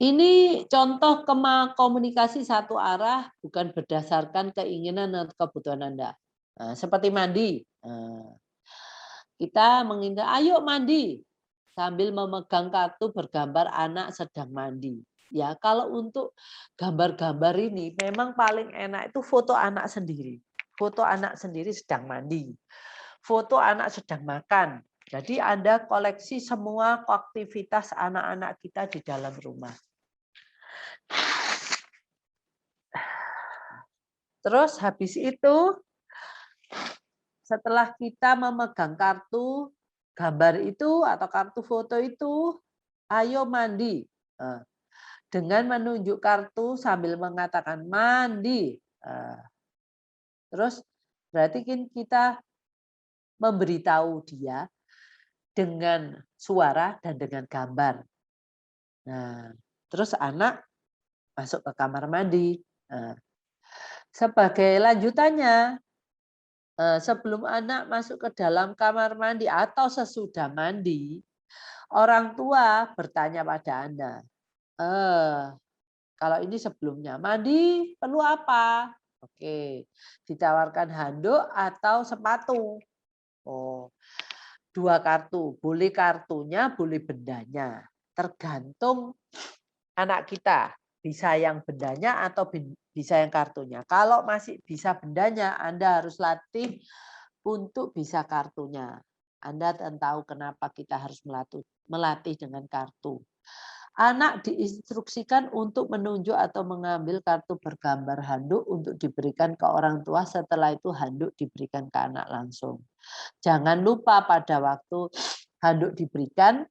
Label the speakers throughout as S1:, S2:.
S1: Ini contoh komunikasi satu arah bukan berdasarkan keinginan atau kebutuhan Anda. Nah, seperti mandi. Nah, kita mengingat, ayo mandi sambil memegang kartu bergambar anak sedang mandi. Ya, kalau untuk gambar-gambar ini memang paling enak itu foto anak sendiri. Foto anak sendiri sedang mandi. Foto anak sedang makan. Jadi Anda koleksi semua aktivitas anak-anak kita di dalam rumah. Terus habis itu, setelah kita memegang kartu gambar itu atau kartu foto itu, ayo mandi. Dengan menunjuk kartu sambil mengatakan mandi. Terus berarti kita memberitahu dia dengan suara dan dengan gambar. Nah, terus anak masuk ke kamar mandi. Sebagai lanjutannya, sebelum anak masuk ke dalam kamar mandi atau sesudah mandi, orang tua bertanya pada Anda, kalau ini sebelumnya, mandi perlu apa? Oke, ditawarkan handuk atau sepatu. Oh, 2 kartu, boleh kartunya, boleh bendanya. Tergantung anak kita, bisa yang bendanya atau bisa yang kartunya. Kalau masih bisa bendanya, Anda harus latih untuk bisa kartunya. Anda tahu kenapa kita harus melatih dengan kartu. Anak diinstruksikan untuk menunjuk atau mengambil kartu bergambar handuk untuk diberikan ke orang tua, setelah itu handuk diberikan ke anak langsung. Jangan lupa pada waktu handuk diberikan,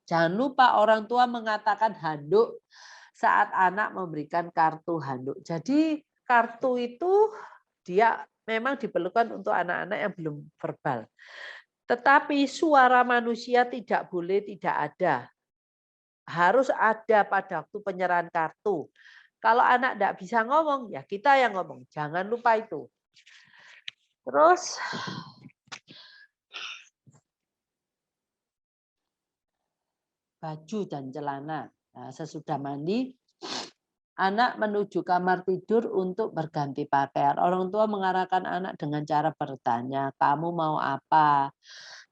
S1: jangan lupa orang tua mengatakan handuk saat anak memberikan kartu handuk. Jadi kartu itu dia memang diperlukan untuk anak-anak yang belum verbal. Tetapi suara manusia tidak boleh tidak ada. Harus ada pada waktu penyerahan kartu. Kalau anak tidak bisa ngomong, ya kita yang ngomong. Jangan lupa itu. Terus baju dan celana. Nah, sesudah mandi, anak menuju kamar tidur untuk berganti pakaian. Orang tua mengarahkan anak dengan cara bertanya, kamu mau apa?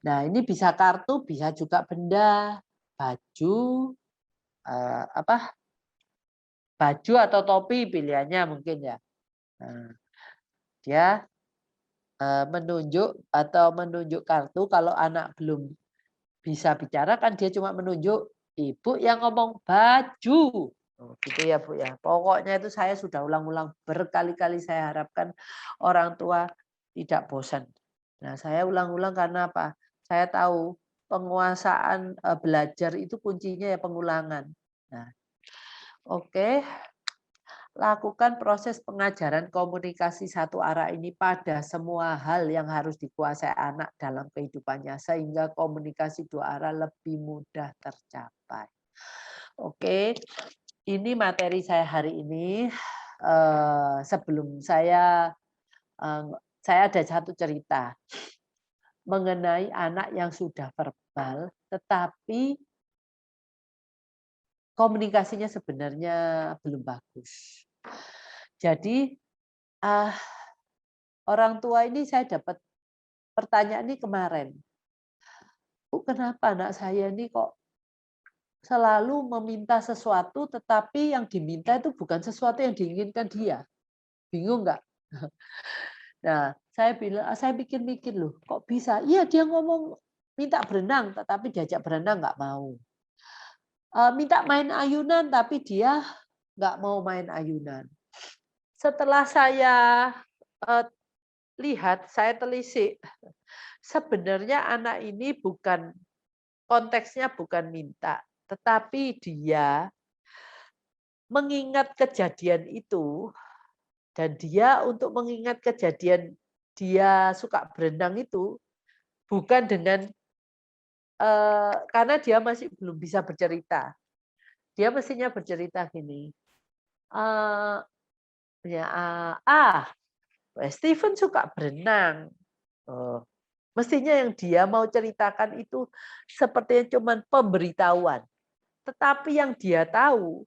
S1: Nah, ini bisa kartu, bisa juga benda, baju, baju atau topi pilihannya mungkin ya. Nah, dia menunjuk atau menunjuk kartu. Kalau anak belum bisa bicara kan dia cuma menunjuk, ibu yang ngomong baju. Oh, gitu ya Bu ya. Pokoknya itu saya sudah ulang-ulang berkali-kali, saya harapkan orang tua tidak bosan. Nah, saya ulang-ulang karena apa? Saya tahu penguasaan belajar itu kuncinya ya pengulangan. Nah, oke. Lakukan proses pengajaran komunikasi satu arah ini pada semua hal yang harus dikuasai anak dalam kehidupannya, sehingga komunikasi dua arah lebih mudah tercapai. Oke, ini materi saya hari ini. Sebelum saya ada satu cerita mengenai anak yang sudah verbal, tetapi komunikasinya sebenarnya belum bagus. Jadi orang tua ini saya dapat pertanyaan ini kemarin. Bu, kenapa anak saya ini kok selalu meminta sesuatu, tetapi yang diminta itu bukan sesuatu yang diinginkan dia. Bingung nggak? Nah, saya pikir-mikir loh, kok bisa? Iya, dia ngomong minta berenang, tetapi diajak berenang nggak mau. Minta main ayunan, tapi dia nggak mau main ayunan. Setelah saya lihat, saya telisik, sebenarnya anak ini konteksnya bukan minta, tetapi dia mengingat kejadian itu, dan dia untuk mengingat kejadian dia suka berenang itu bukan dengan karena dia masih belum bisa bercerita. Dia mestinya bercerita gini, Steven suka berenang. Mestinya yang dia mau ceritakan itu sepertinya cuman pemberitahuan. Tetapi yang dia tahu,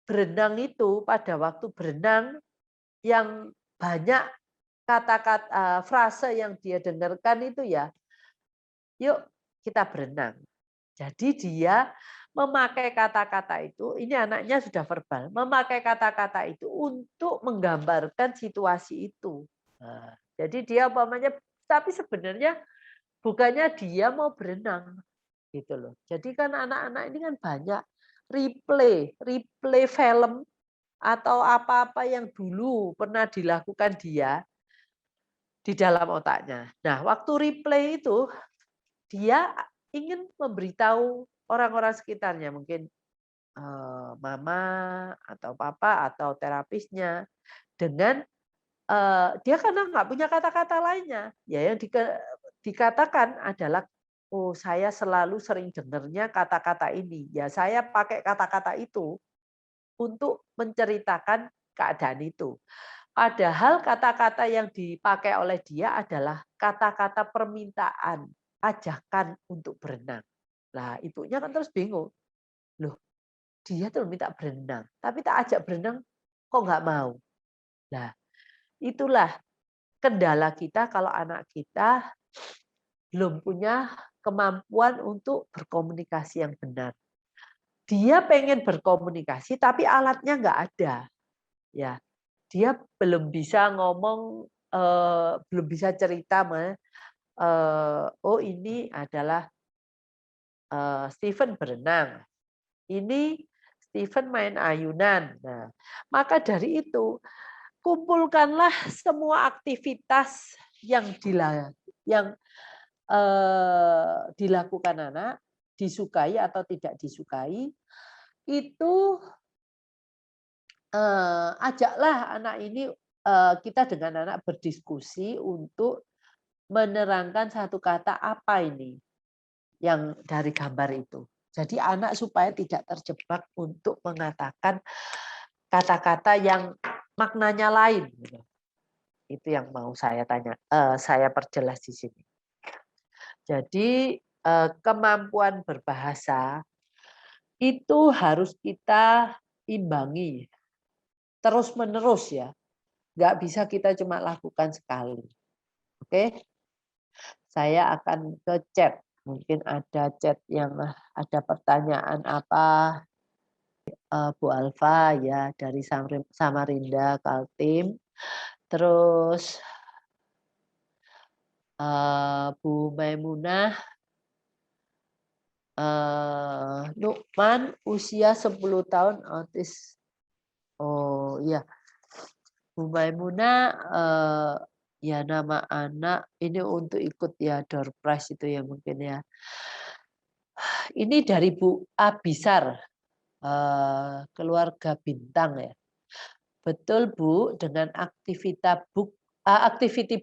S1: berenang itu pada waktu berenang yang banyak kata-kata frase yang dia dengarkan itu ya, yuk kita berenang. Jadi dia memakai kata-kata itu, ini anaknya sudah verbal, memakai kata-kata itu untuk menggambarkan situasi itu. Nah, jadi dia umpamanya, tapi sebenarnya bukannya dia mau berenang gitu loh. Jadi kan anak-anak ini kan banyak replay film atau apa-apa yang dulu pernah dilakukan dia di dalam otaknya. Nah, waktu replay itu dia ingin memberitahu orang-orang sekitarnya, mungkin mama atau papa atau terapisnya dengan dia karena nggak punya kata-kata lainnya, ya yang dikatakan adalah, oh saya selalu sering dengarnya kata-kata ini, ya saya pakai kata-kata itu untuk menceritakan keadaan itu. Padahal kata-kata yang dipakai oleh dia adalah kata-kata permintaan, ajakan untuk berenang. Lah ibunya kan terus bingung, loh dia tuh minta berenang, tapi tak ajak berenang kok nggak mau. Nah itulah kendala kita kalau anak kita belum punya kemampuan untuk berkomunikasi yang benar. Dia pengen berkomunikasi tapi alatnya nggak ada. Ya, dia belum bisa ngomong, belum bisa cerita, oh ini adalah Steven berenang, ini Steven main ayunan. Nah, maka dari itu kumpulkanlah semua aktivitas yang dilakukan anak, disukai atau tidak disukai, itu ajaklah anak ini, kita dengan anak berdiskusi untuk menerangkan satu kata apa ini yang dari gambar itu. Jadi anak supaya tidak terjebak untuk mengatakan kata-kata yang maknanya lain. Gitu. Itu yang mau saya saya perjelas di sini. Jadi kemampuan berbahasa itu harus kita imbangi terus-menerus ya. Nggak bisa kita cuma lakukan sekali. Oke, saya akan ke chat. Mungkin ada chat yang ada pertanyaan apa, Bu Alfa ya dari Samarinda Kaltim. Terus Bu Maimunah, Nukman usia 10 tahun autis. Oh iya, Bu Maimunah, ya nama anak ini untuk ikut ya door prize itu ya mungkin ya. Ini dari Bu Abisar, keluarga Bintang ya. Betul Bu, dengan activity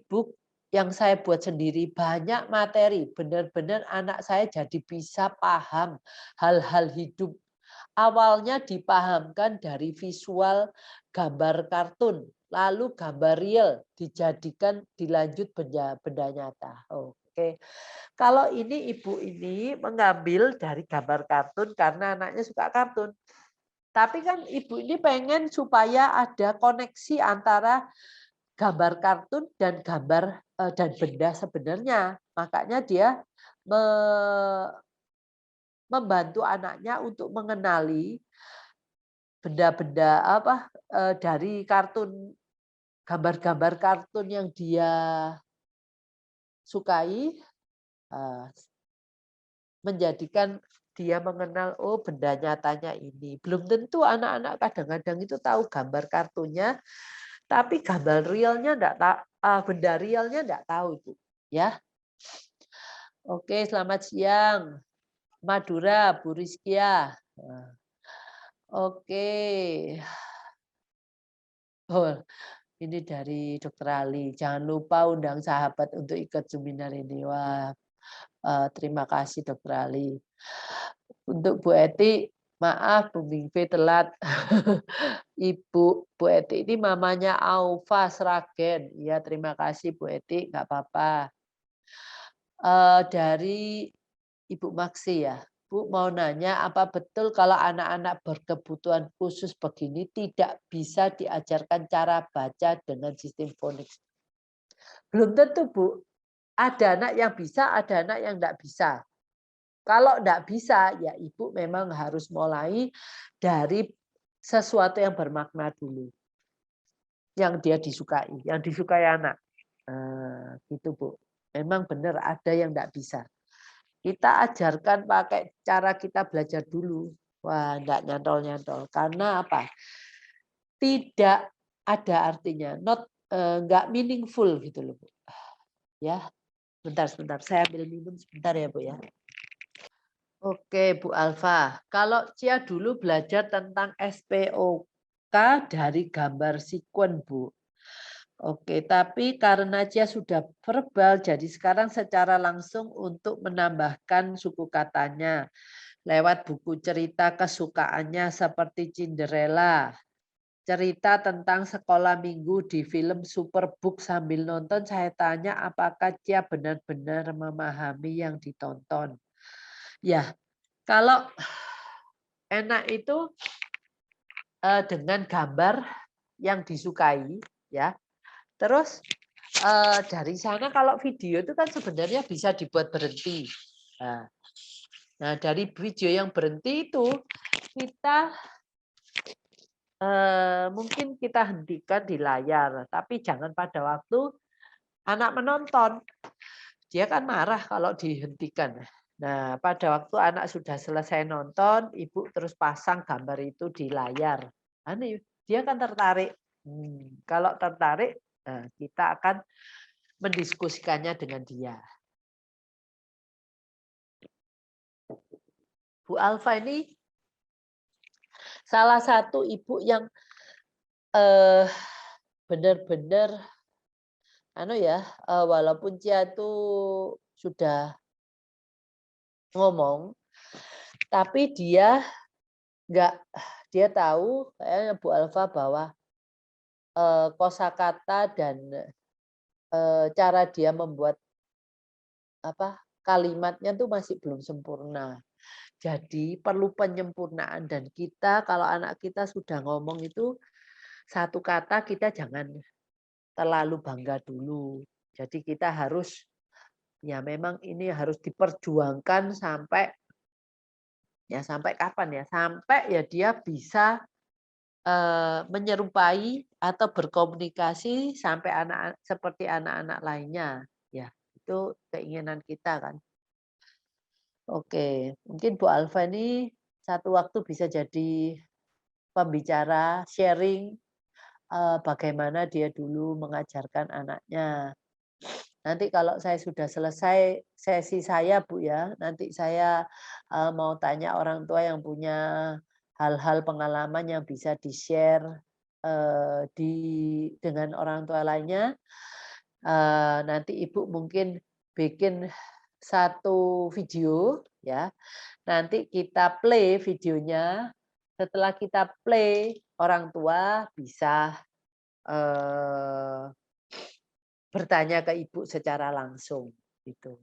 S1: book yang saya buat sendiri banyak materi, benar-benar anak saya jadi bisa paham hal-hal hidup. Awalnya dipahamkan dari visual gambar kartun, lalu gambar real dijadikan dilanjut benda nyata. Oke. Kalau ini ibu ini mengambil dari gambar kartun karena anaknya suka kartun. Tapi kan ibu ini pengen supaya ada koneksi antara gambar kartun dan gambar dan benda sebenarnya. Makanya dia membantu anaknya untuk mengenali benda-benda apa dari kartun, gambar-gambar kartun yang dia sukai, menjadikan dia mengenal, oh benda nyatanya ini. Belum tentu anak-anak kadang-kadang itu tahu gambar kartunya, tapi gambar realnya enggak tahu, benda realnya enggak tahu itu. Ya. Oke, selamat siang. Madura, Bu Rizkia. Oke. Oh, ini dari Dokter Ali. Jangan lupa undang sahabat untuk ikut seminar ini. Wah, terima kasih Dokter Ali. Untuk Bu Eti, Maaf Bu Mingve telat. Ibu, Bu Eti ini mamanya Aufa Sragen. Iya terima kasih Bu Eti, nggak apa-apa. Dari Ibu Maksi ya. Bu mau nanya apa betul kalau anak-anak berkebutuhan khusus begini tidak bisa diajarkan cara baca dengan sistem fonik? Belum tentu Bu. Ada anak yang bisa, ada anak yang enggak bisa. Kalau enggak bisa, ya Ibu memang harus mulai dari sesuatu yang bermakna dulu. Yang dia disukai, yang disukai anak. Gitu Bu. Memang benar ada yang enggak bisa. Kita ajarkan pakai cara kita belajar dulu. Wah, enggak nyantol-nyantol. Karena apa? Tidak ada artinya, enggak meaningful gitu loh Bu. Ya, sebentar. Saya ambil minum sebentar ya Bu ya. Oke Bu Alfa, kalau Cia dulu belajar tentang SPOK dari gambar sekuen Bu. Oke, tapi karena Cia sudah verbal, jadi sekarang secara langsung untuk menambahkan suku katanya lewat buku cerita kesukaannya seperti Cinderella, cerita tentang sekolah minggu di film Superbook sambil nonton. Saya tanya apakah Cia benar-benar memahami yang ditonton. Ya, kalau enak itu dengan gambar yang disukai, ya. Terus dari sana kalau video itu kan sebenarnya bisa dibuat berhenti. Nah, dari video yang berhenti itu kita mungkin kita hentikan di layar, tapi jangan pada waktu anak menonton. Dia kan marah kalau dihentikan. Nah, pada waktu anak sudah selesai nonton, ibu terus pasang gambar itu di layar. Nah, dia kan tertarik. Kalau tertarik, kita akan mendiskusikannya dengan dia. Bu Alfa ini salah satu ibu yang benar-benar walaupun Cia itu sudah ngomong, tapi dia tahu kayaknya Bu Alfa bahwa kosakata dan cara dia membuat kalimatnya tuh masih belum sempurna. Jadi perlu penyempurnaan dan kita kalau anak kita sudah ngomong itu satu kata kita jangan terlalu bangga dulu. Jadi kita harus ya memang ini harus diperjuangkan sampai kapan ya? Sampai ya dia bisa menyerupai atau berkomunikasi sampai seperti anak-anak lainnya. Ya, itu keinginan kita kan. Oke, mungkin Bu Alfa ini satu waktu bisa jadi pembicara, sharing bagaimana dia dulu mengajarkan anaknya. Nanti kalau saya sudah selesai sesi saya Bu ya, nanti saya mau tanya orang tua yang punya hal-hal pengalaman yang bisa di-share dengan orang tua lainnya. Nanti Ibu mungkin bikin satu video ya. Nanti kita play videonya. Setelah kita play, orang tua bisa bertanya ke Ibu secara langsung gitu.